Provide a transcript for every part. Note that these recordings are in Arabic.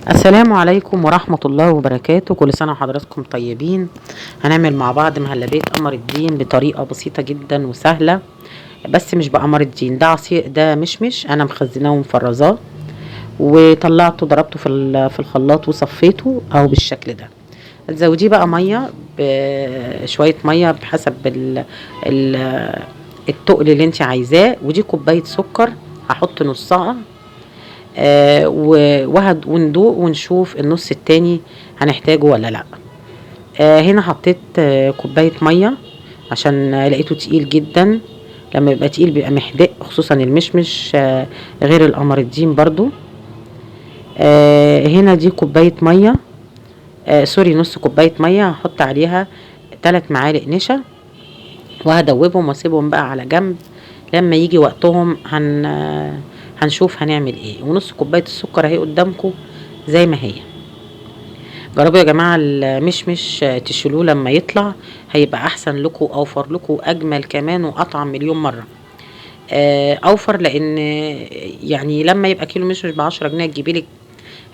السلام عليكم ورحمة الله وبركاته. كل سنة وحضراتكم طيبين. هنعمل مع بعض مهلبية قمر الدين بطريقة بسيطة جدا وسهلة، بس مش بقمر الدين، ده عصير، ده مشمش انا مخزناه ومفرزاه وطلعته ضربته في الخلاط وصفيته اهو بالشكل ده. هتزوديه بقى ميه، بشويه ميه بحسب ال التقل اللي انت عايزاه، ودي كوبايه سكر هحط نصها. وندوق ونشوف النص التاني هنحتاجه ولا لا. هنا حطيت كوبايه ميه عشان لقيته تقيل جدا. لما يبقى تقيل بيبقى محدق، خصوصا المشمش غير القمر الدين برضو. هنا دي كوبايه ميه، سوري نص كوبايه ميه، هحط عليها 3 معالق نشا وهدوبهم واسيبهم بقى على جنب. لما يجي وقتهم هنشوف هنعمل ايه. ونص كوبايه السكر اهي قدامكم زي ما هي. جربوا يا جماعه المشمش تشيلوه لما يطلع، هيبقى احسن لكم، اوفر لكم، اجمل كمان واطعم مليون مره. اوفر لان يعني لما يبقى كيلو مشمش ب10 جنيه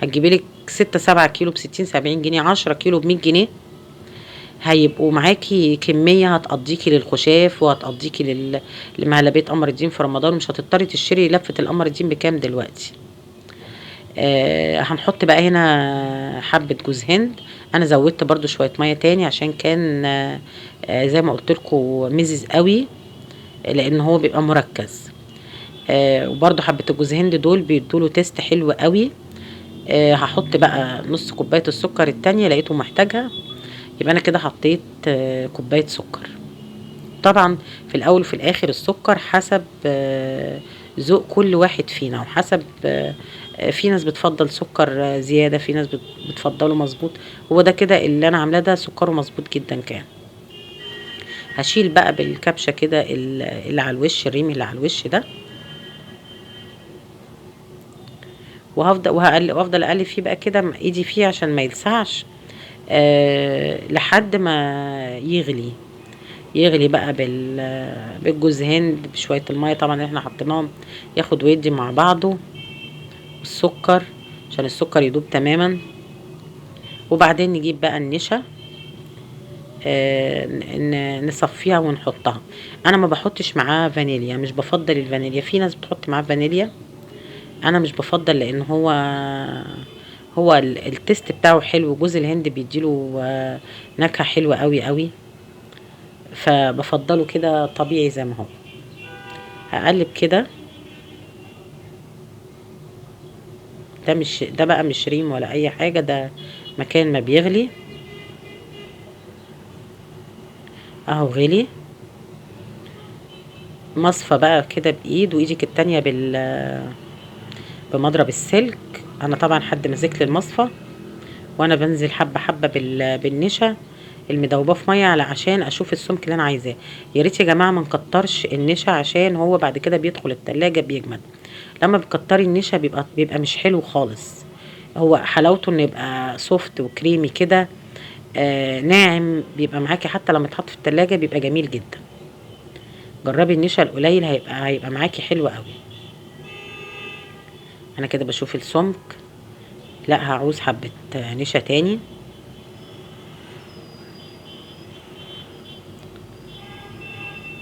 هتجيبي لك 6 7 كيلو ب60 70 جنيه، 10 كيلو ب100 جنيه. هيبقوا معاكي كميه هتقضيكي للخشاف وهتقضيكي لمهلبيه قمر الدين في رمضان. مش هتضطري تشتري لفه القمر الدين بكام دلوقتي. هنحط بقى هنا حبه جوز هند. انا زودت برضو شويه ميه تاني عشان كان زي ما قلت لكم مزز قوي، لان هو بيبقى مركز. وبرضو حبه الجوز هند دول بيدوله تيست حلو قوي. هحط بقى نص كوبايه السكر التانية، لقيته محتاجها، يبقى انا كده حطيت كوبايه سكر. طبعا في الاول وفي الاخر السكر حسب ذوق كل واحد فينا، وحسب في ناس بتفضل سكر زياده، في ناس بتفضله مظبوط. هو ده كده اللي انا عاملاه، ده سكره مظبوط جدا كان. هشيل بقى بالكبشه كده اللي على الوش، الريم اللي على الوش ده، وافضل اقلب فيه بقى كده ايدي فيه عشان ما يلسعش لحد ما يغلي بقى بالجوز هند بشويه الميه طبعا اللي احنا حطيناهم، ياخد ويدي مع بعضه، والسكر عشان السكر يدوب تماما. وبعدين نجيب بقى النشا نصفيها ونحطها. انا ما بحطش معاه فانيليا، مش بفضل الفانيليا. في ناس بتحط معاه فانيليا، انا مش بفضل، لان هو التست بتاعه حلو، جوز الهند بيديله نكهه حلوه قوي قوي، فبفضله كده طبيعي زي ما هو. هقلب كده. ده بقى مش ريم ولا اي حاجه، ده مكان ما بيغلي اهو غلي. مصفى بقى كده بايد، وايدك التانية بمضرب السلك. انا طبعا حد ماسك لي المصفى، وانا بنزل حبه حبه بالنشا المدوبه في ميه على عشان اشوف السمك اللي انا عايزاه. يا ريت يا جماعه ما نكترش النشا، عشان هو بعد كده بيدخل التلاجة بيجمد. لما بتكتري النشا بيبقى مش حلو خالص. هو حلاوته انه يبقى سوفت وكريمي كده، ناعم، بيبقى معاكي حتى لما يتحط في التلاجة بيبقى جميل جدا. جربي النشا القليل، هيبقى معاكي حلو قوي. انا كده بشوف السمك، لا هعوز حبة نشا تاني.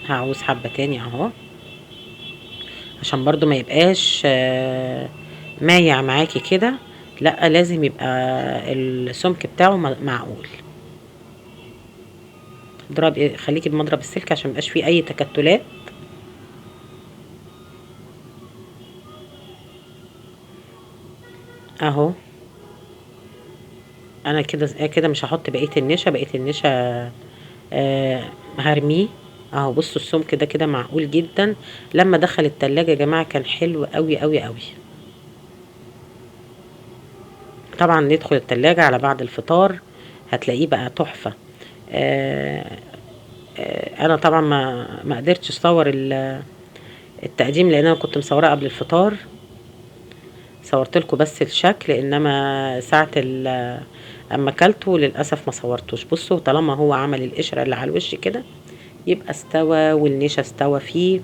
هعوز حبة تاني اهو، عشان برضو ما يبقاش مايع معاكي كده، لا لازم يبقى السمك بتاعه معقول. خليكي بمضرب السلك عشان ميبقاش فيه اي تكتلات. اهو انا كده مش هحط بقيه النشا. هرميه اهو. بصوا السمك ده كده معقول جدا. لما دخل التلاجة يا جماعه كان حلو قوي قوي قوي. طبعا يدخل التلاجة على بعد الفطار هتلاقيه بقى تحفه. انا طبعا ما قدرتش اصور التقديم، لان انا كنت مصوراه قبل الفطار. صورت لكم بس الشكل، انما ساعه اما اكلته للاسف ما صورتوش. بصوا طالما هو عمل القشره اللي على الوش كده يبقى استوى والنشا استوى فيه،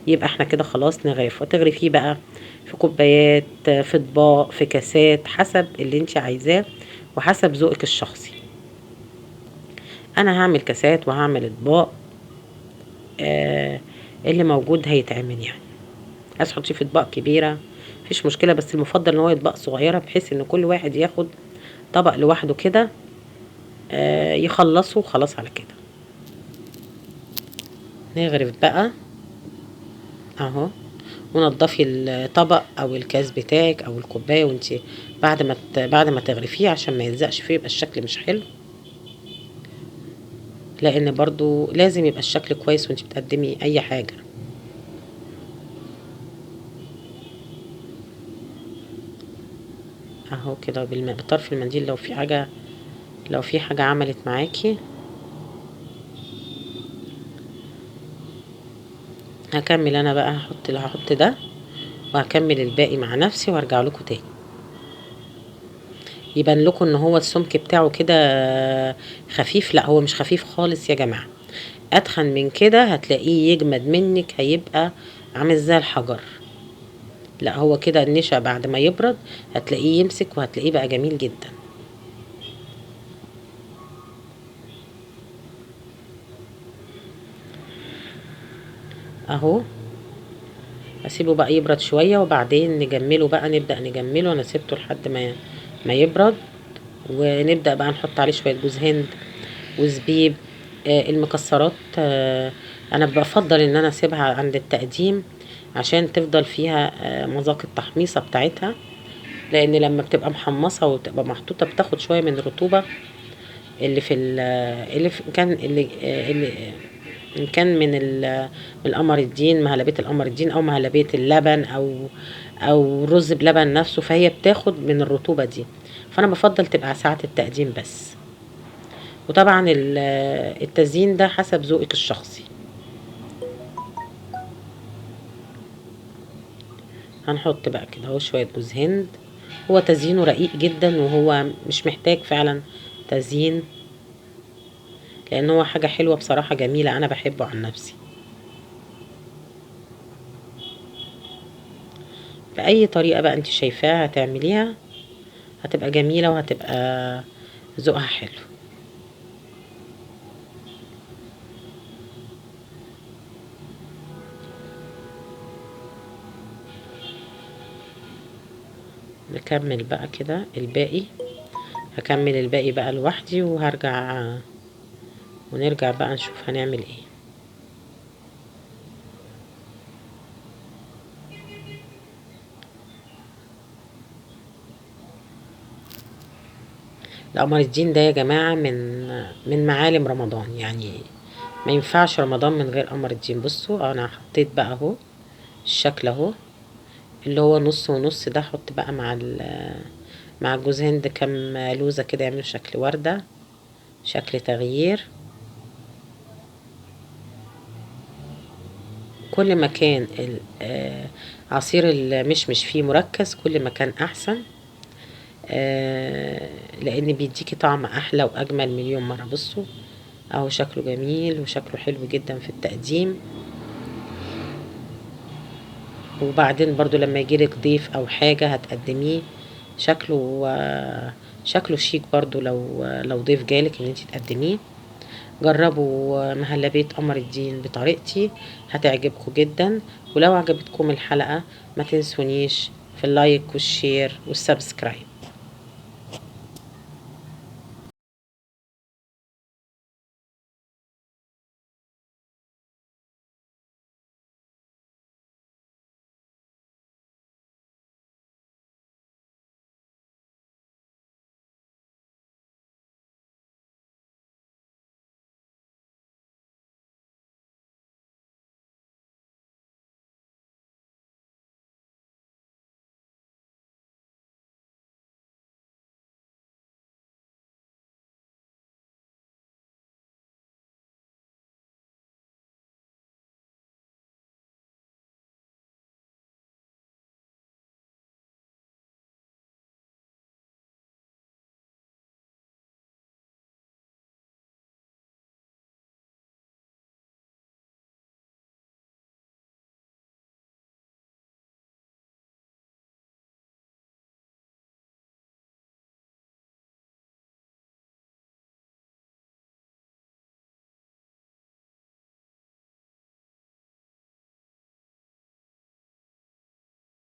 يبقى احنا كده خلاص نغرف. وتغرفيه بقى في كوبايات، في اطباق، في كاسات، حسب اللي انت عايزاه وحسب ذوقك الشخصي. انا هعمل كاسات وهعمل اطباق، آه اللي موجود هيتعمل يعني. عايز تحطيه في اطباق كبيره مفيش مشكله، بس المفضل ان هو اطباق صغيره بحيث ان كل واحد ياخد طبق لوحده كده، يخلصوا خلاص على كده. نغرف بقى اهو، ونضفي الطبق او الكاس بتاعك او الكوبايه وانت بعد ما تغرفيه عشان ما يلزقش فيه يبقى الشكل مش حلو، لان برضو لازم يبقى الشكل كويس وانت بتقدمي اي حاجه. اهو كده بطرف المنديل، لو في حاجه عملت معاكي. هكمل انا بقى، هحط ده وهكمل الباقي مع نفسي وهرجع لكم تاني. يبان لكم ان هو السمك بتاعه كده خفيف، لا هو مش خفيف خالص يا جماعه. اتخن من كده هتلاقيه يجمد منك، هيبقى عامل زي الحجر. لا هو كده النشا بعد ما يبرد هتلاقيه يمسك وهتلاقيه بقى جميل جدا. اهو اسيبه بقى يبرد شويه وبعدين نجمله بقى، نبدا نجمله. انا سيبته لحد ما يبرد، ونبدا بقى نحط عليه شويه جوز هند وزبيب. المكسرات انا بفضل ان انا اسيبها عند التقديم عشان تفضل فيها مذاق التحميصه بتاعتها، لان لما بتبقى محمصه وتبقى محطوطه بتاخد شويه من الرطوبه اللي في اللي في كان اللي إن كان من القمر الدين، مهلبية القمر الدين او مهلبية اللبن او رز بلبن نفسه، فهي بتاخد من الرطوبة دي. فانا بفضل تبقى ساعة التقديم بس. وطبعا التزيين ده حسب ذوقك الشخصي. هنحط بقى كده اهو شوية جوز هند. هو تزيينه رقيق جدا وهو مش محتاج فعلا تزيين، لان هو حاجة حلوة بصراحة جميلة، انا بحبه عن نفسي. بأي طريقة بقى انت شايفاها هتعمليها هتبقى جميلة وهتبقى ذوقها حلو. نكمل بقى كده الباقي، هكمل الباقي بقى لوحدي ونرجع بقى نشوف هنعمل ايه. القمر الدين ده يا جماعة من معالم رمضان، يعني ما ينفعش رمضان من غير قمر الدين. بصوا انا حطيت بقى اهو الشكل اهو اللي هو نص ونص ده. حط بقى مع الجوز هند كام لوزة كده يعملوا شكل وردة، شكل تغيير. كل ما كان عصير المشمش فيه مركز كل ما كان احسن، لان بيديكي طعم احلى واجمل مليون مرة. بصوا اهو شكله جميل وشكله حلو جدا في التقديم. وبعدين برضو لما يجيلك ضيف او حاجة هتقدميه شكله شيك برضو، لو ضيف جالك ان انتي تقدميه. جربوا مهلبية قمر الدين بطريقتي هتعجبكم جدا. ولو عجبتكم الحلقة ما تنسونيش في اللايك والشير والسبسكرايب.